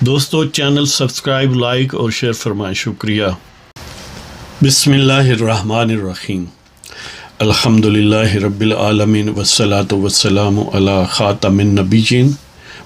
دوستو channel subscribe like اور share فرمائیں، شکریہ۔ بسم اللہ الرحمن الرحیم، الحمدللہ رب العالمین والصلاة والسلام علی خاتم النبیین۔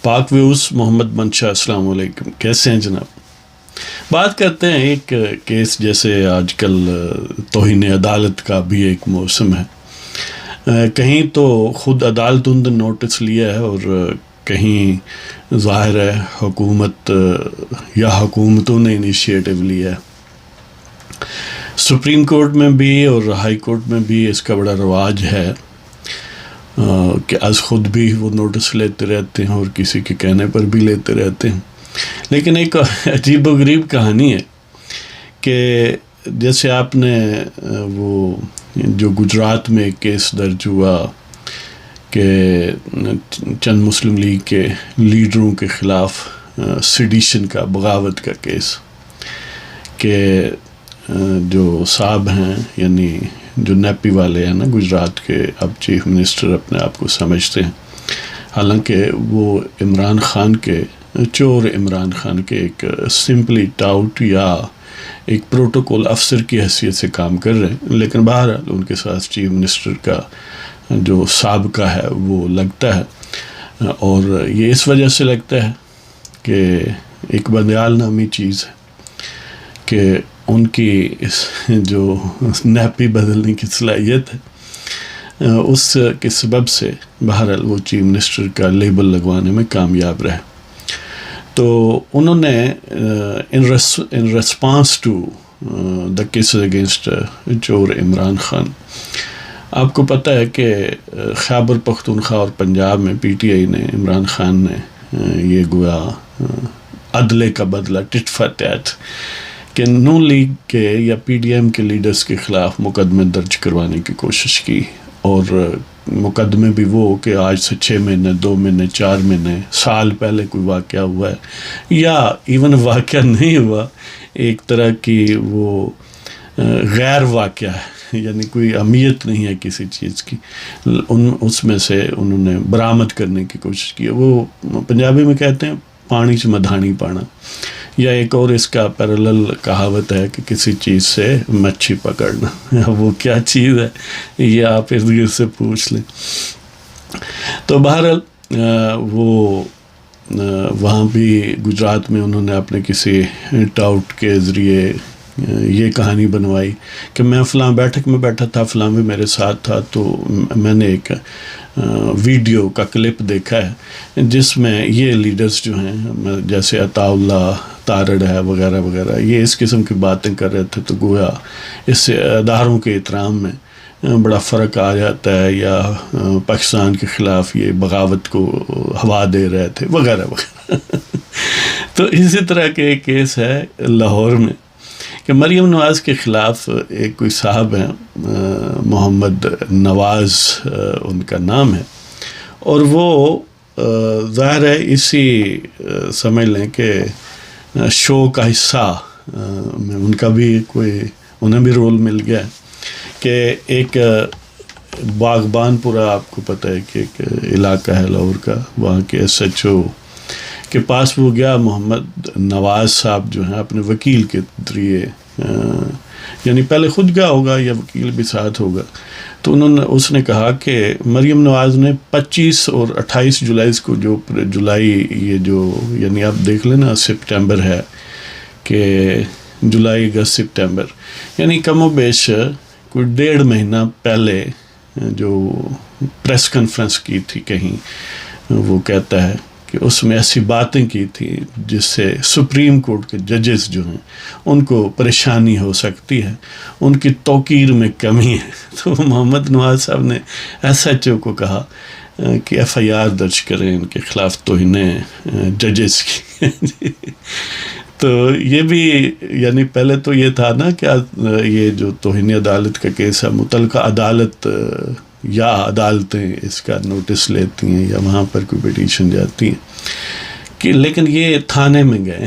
پاک ویوز محمد منشا، السلام علیکم، کیسے ہیں جناب؟ بات کرتے ہیں ایک کیس، جیسے آج کل توہین عدالت کا بھی ایک موسم ہے، کہیں تو خود عدالت نے نوٹس لیا ہے اور کہیں ظاہر ہے حکومت یا حکومتوں نے انیشیٹو لیا ہے۔ سپریم کورٹ میں بھی اور ہائی کورٹ میں بھی اس کا بڑا رواج ہے کہ از خود بھی وہ نوٹس لیتے رہتے ہیں اور کسی کے کہنے پر بھی لیتے رہتے ہیں۔ لیکن ایک عجیب و غریب کہانی ہے کہ جیسے آپ نے وہ جو گجرات میں ایک کیس درج ہوا کہ چند مسلم لیگ کے لیڈروں کے خلاف سیڈیشن کا، بغاوت کا کیس، کہ جو صاحب ہیں یعنی جو نیپی والے ہیں نا گجرات کے، اب چیف منسٹر اپنے آپ کو سمجھتے ہیں، حالانکہ وہ عمران خان کے چور عمران خان کے ایک سمپلی ٹاؤٹ یا ایک پروٹوکول افسر کی حیثیت سے کام کر رہے ہیں، لیکن بہرحال ان کے ساتھ چیف منسٹر کا جو سابقہ ہے وہ لگتا ہے، اور یہ اس وجہ سے لگتا ہے کہ ایک بدیال نامی چیز ہے کہ ان کی اس جو نیپی بدلنے کی صلاحیت ہے، اس کے سبب سے بہرحال وہ چیف منسٹر کا لیبل لگوانے میں کامیاب رہے۔ تو انہوں نے in response to the cases against چور عمران خان، آپ کو پتہ ہے کہ خیبر پختونخوا اور پنجاب میں پی ٹی آئی نے، عمران خان نے یہ گویا عدلے کا بدلہ، ٹٹ فار ٹیٹ، کہ نون لیگ کے یا پی ڈی ایم کے لیڈرز کے خلاف مقدمے درج کروانے کی کوشش کی، اور مقدمے بھی وہ کہ آج سے 6 مہینے، 2 مہینے، 4 مہینے، سال پہلے کوئی واقعہ ہوا ہے، یا ایون واقعہ نہیں ہوا، ایک طرح کی وہ غیر واقعہ ہے، یعنی کوئی اہمیت نہیں ہے کسی چیز کی، اس میں سے انہوں نے برآمد کرنے کی کوشش کی۔ وہ پنجابی میں کہتے ہیں پانی چ مدھانی پانا، یا ایک اور اس کا پیرالل کہاوت ہے کہ کسی چیز سے مچھی پکڑنا۔ وہ کیا چیز ہے یہ آپ ارد گرد سے پوچھ لیں۔ تو بہرحال وہ وہاں بھی گجرات میں انہوں نے اپنے کسی ٹاؤٹ کے ذریعے یہ کہانی بنوائی کہ میں فلاں بیٹھک میں بیٹھا تھا، فلاں بھی میرے ساتھ تھا، تو میں نے ایک ویڈیو کا کلپ دیکھا ہے جس میں یہ لیڈرز جو ہیں جیسے عطا اللہ تارڑ ہے وغیرہ وغیرہ، یہ اس قسم کی باتیں کر رہے تھے، تو گویا اس سے اداروں کے احترام میں بڑا فرق آ جاتا ہے، یا پاکستان کے خلاف یہ بغاوت کو ہوا دے رہے تھے وغیرہ وغیرہ۔ تو اسی طرح کے ایک کیس ہے لاہور میں کہ مریم نواز کے خلاف ایک کوئی صاحب ہیں، محمد نواز ان کا نام ہے، اور وہ ظاہر ہے اسی سمجھ لیں کہ شو کا حصہ میں ان کا بھی کوئی انہیں بھی رول مل گیا کہ ایک باغبان پورا، آپ کو پتہ ہے کہ ایک علاقہ ہے لاہور کا، وہاں کے ایس ایچ او کے پاس وہ گیا، محمد نواز صاحب جو ہیں اپنے وکیل کے ذریعے، یعنی پہلے خود گیا ہوگا یا وکیل بھی ساتھ ہوگا، تو اس نے کہا کہ مریم نواز نے 25 اور 28 جولائی کو، جو جولائی یہ جو یعنی آپ دیکھ لیں نا سپٹمبر ہے کہ جولائی اگست سپٹمبر، یعنی کم و بیش کوئی 1.5 مہینہ پہلے جو پریس کانفرنس کی تھی کہیں، وہ کہتا ہے کہ اس میں ایسی باتیں کی تھی جس سے سپریم کورٹ کے ججز جو ہیں ان کو پریشانی ہو سکتی ہے، ان کی توقیر میں کمی ہے۔ تو محمد نواز صاحب نے ایس ایچ او کو کہا کہ ایف آئی آر درج کریں ان کے خلاف توہین ججز کی۔ تو یہ بھی یعنی پہلے تو یہ تھا نا کہ یہ جو توہین عدالت کا کیس ہے، متعلقہ عدالت یا عدالتیں اس کا نوٹس لیتی ہیں یا وہاں پر کوئی پٹیشن جاتی ہیں، کہ لیکن یہ تھانے میں گئے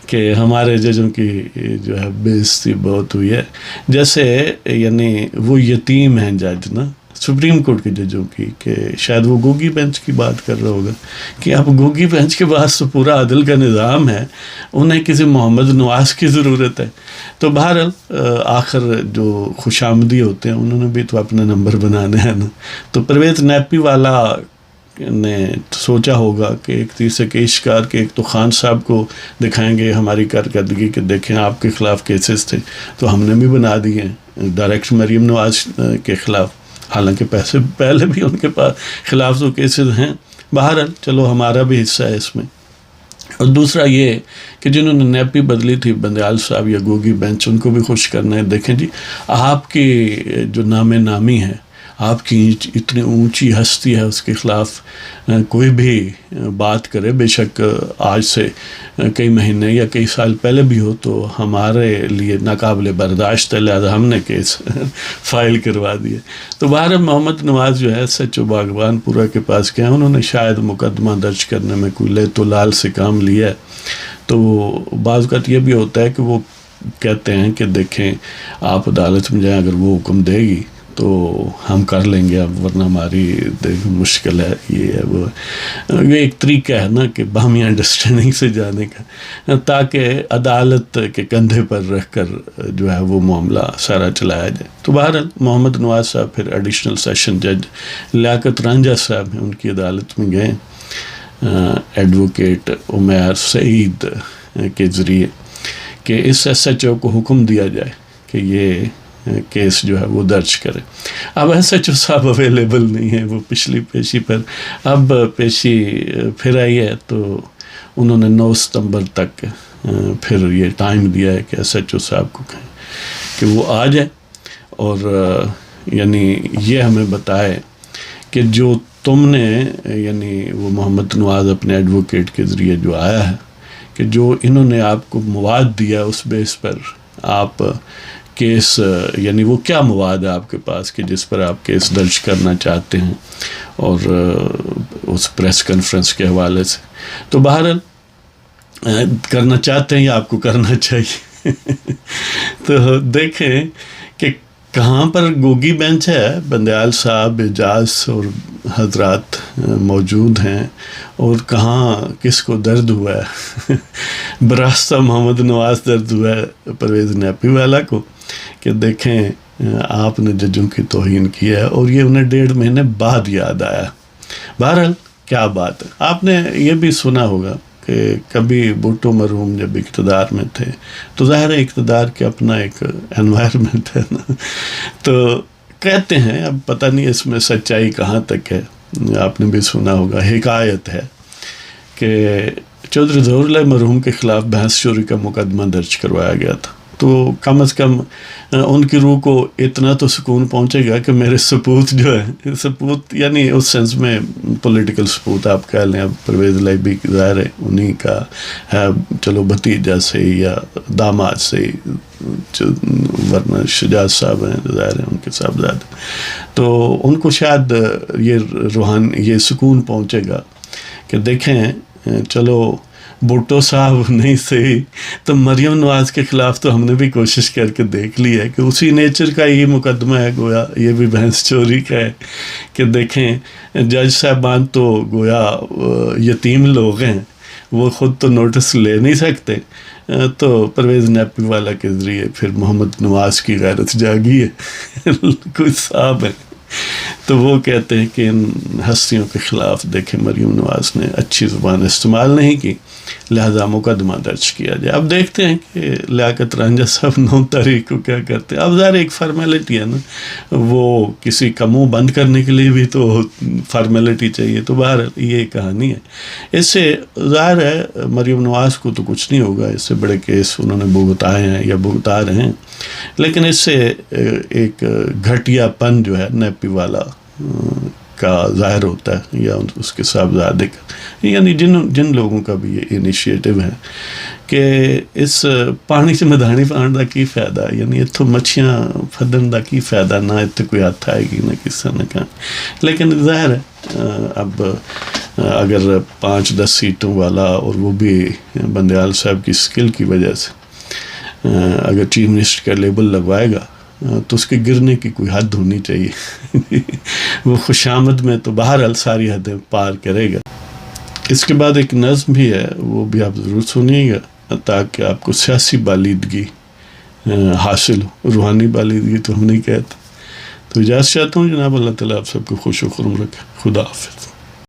کہ ہمارے ججوں کی جو ہے بے عزتی بہت ہوئی ہے، جیسے یعنی وہ یتیم ہیں جج نا، سپریم کورٹ کے ججوں کی، کہ شاید وہ گوگی بینچ کی بات کر رہا ہوگا کہ اب گوگی بینچ کے پاس تو پورا عدل کا نظام ہے، انہیں کسی محمد نواز کی ضرورت ہے. تو بہرحال آخر جو خوش آمدی ہوتے ہیں انہوں نے بھی تو اپنا نمبر بنانا ہے نا. تو پرویز نیپی والا نے سوچا ہوگا کہ ایک تیسرے کے اشکار کے، ایک تو خان صاحب کو دکھائیں گے ہماری کارکردگی کہ دیکھیں آپ کے خلاف کیسز تھے تو ہم نے بھی بنا دیے ڈائریکٹ مریم نواز کے خلاف، حالانکہ پہلے بھی ان کے خلاف تو کیسز ہیں. بہرحال چلو ہمارا بھی حصہ ہے اس میں. اور دوسرا یہ کہ جنہوں نے نیپی بدلی تھی بندیال صاحب یا گوگی بینچ، ان کو بھی خوش کرنا ہے. دیکھیں جی، آپ کی جو نام نامی ہے، آپ کی اتنی اونچی ہستی ہے، اس کے خلاف کوئی بھی بات کرے، بے شک آج سے کئی مہینے یا کئی سال پہلے بھی ہو، تو ہمارے لیے ناقابل برداشت ہے، لہذا ہم نے کیس فائل کروا دیے. تو بہرحال محمد نواز جو ہے سچ و باغبان پورا کے پاس گئے، انہوں نے شاید مقدمہ درج کرنے میں کوئی لیت و لال سے کام لیا ہے. تو بعض اوقات یہ بھی ہوتا ہے کہ وہ کہتے ہیں کہ دیکھیں آپ عدالت میں جائیں، اگر وہ حکم دے گی تو ہم کر لیں گے، اب ورنہ ہماری مشکل ہے، یہ ہے وہ. یہ ایک طریقہ ہے نا کہ باہمی انڈرسٹینڈنگ سے جانے کا، تاکہ عدالت کے کندھے پر رکھ کر جو ہے وہ معاملہ سارا چلایا جائے. تو بہرحال محمد نواز صاحب پھر ایڈیشنل سیشن جج لیاقت رانجھا صاحب ہیں ان کی عدالت میں گئے ایڈوکیٹ عمیر سعید کے ذریعے کہ اس ایس ایچ او کو حکم دیا جائے کہ یہ کیس جو ہے وہ درج کرے. اب ایس ایچ او صاحب اویلیبل نہیں ہے، وہ پچھلی پیشی پر اب پیشی پھر آئی ہے، تو انہوں نے 9 ستمبر تک پھر یہ ٹائم دیا ہے کہ ایس ایچ او صاحب کو کہیں کہ وہ آ جائے اور یعنی یہ ہمیں بتائے کہ جو تم نے، یعنی وہ محمد نواز اپنے ایڈوکیٹ کے ذریعے جو آیا ہے، کہ جو انہوں نے آپ کو مواد دیا اس بیس پر آپ کیس، یعنی وہ کیا مواد ہے آپ کے پاس کہ جس پر آپ کیس درج کرنا چاہتے ہیں، اور اس پریس کانفرنس کے حوالے سے. تو بہرحال کرنا چاہتے ہیں یا آپ کو کرنا چاہیے. تو دیکھیں کہ کہاں پر گوگی بینچ ہے، بندیال صاحب، اعجاز اور حضرات موجود ہیں، اور کہاں کس کو درد ہوا ہے. براستہ محمد نواز درد ہوا ہے پرویز نیپی والا کو کہ دیکھیں آپ نے ججوں کی توہین کی ہے، اور یہ انہیں 1.5 مہینے بعد یاد آیا. بہرحال کیا بات ہے. آپ نے یہ بھی سنا ہوگا کہ کبھی بھٹو مرحوم جب اقتدار میں تھے تو ظاہر اقتدار کے اپنا ایک انوائرمنٹ ہے نا، تو کہتے ہیں، اب پتہ نہیں اس میں سچائی کہاں تک ہے، آپ نے بھی سنا ہوگا، حکایت ہے کہ چودھری ظہور اللہ مرحوم کے خلاف بھینس چوری کا مقدمہ درج کروایا گیا تھا. تو کم از کم ان کی روح کو اتنا تو سکون پہنچے گا کہ میرے ثبوت جو ہے، ثبوت یعنی اس سینس میں پولیٹیکل ثبوت آپ کہہ لیں. اب پرویز لائبی ظاہر ہے انہی کا ہے، چلو بھتیجا سے یا داماد سے، ورنہ شجاعت صاحب ہیں ظاہر ہے ان کے صاحبزادے، تو ان کو شاید یہ سکون پہنچے گا کہ دیکھیں چلو بھٹو صاحب نہیں صحیح تو مریم نواز کے خلاف تو ہم نے بھی کوشش کر کے دیکھ لی ہے کہ اسی نیچر کا یہ مقدمہ ہے، گویا یہ بھی بھینس چوری کا ہے کہ دیکھیں جج صاحبان تو گویا یتیم لوگ ہیں، وہ خود تو نوٹس لے نہیں سکتے. تو پرویز نیپی والا کے ذریعے پھر محمد نواز کی غیرت جاگی ہے. کچھ صاحب ہیں تو وہ کہتے ہیں کہ ان ہستیوں کے خلاف دیکھیں مریم نواز نے اچھی زبان استعمال نہیں کی، لہذا مقدمہ درج کیا جائے. اب دیکھتے ہیں کہ لیاقت رانجھا صاحب 9 تاریخ کو کیا کرتے ہیں. اب ظاہر ایک فارمیلٹی ہے نا، وہ کسی کا منہ بند کرنے کے لیے بھی تو فارمیلٹی چاہیے. تو بہرحال یہ کہانی ہے. اس سے ظاہر ہے مریم نواز کو تو کچھ نہیں ہوگا، اس سے بڑے کیس انہوں نے بھگتائے ہیں یا بھگتا رہے ہیں، لیکن اس سے ایک گھٹیا پن جو ہے نیپی والا کا ظاہر ہوتا ہے، یا اس کے صاحبزادے کا، یعنی جن لوگوں کا بھی یہ انیشیٹو ہے کہ اس پانی سے مدھانی پان دا کی فائدہ، یعنی اتوں مچھیاں پھدن دا کی فائدہ، نہ اتنے کوئی ہاتھ آئے گی نہ کسی نے کہا. لیکن ظاہر ہے اب اگر 5-10 سیٹوں والا، اور وہ بھی بندیال صاحب کی سکل کی وجہ سے، اگر چیف منسٹر کا لیبل لگوائے گا تو اس کے گرنے کی کوئی حد ہونی چاہیے وہ خوشامد میں تو بہرحال ساری حدیں پار کرے گا۔ اس کے بعد ایک نظم بھی ہے، وہ بھی آپ ضرور سنیے گا تاکہ آپ کو سیاسی بالیدگی حاصل ہو، روحانی بالیدگی تو ہم نہیں کہتے۔ تو اجازت چاہتا ہوں جناب، اللہ تعالیٰ آپ سب کو خوش و خرم رکھے۔ خدا حافظ۔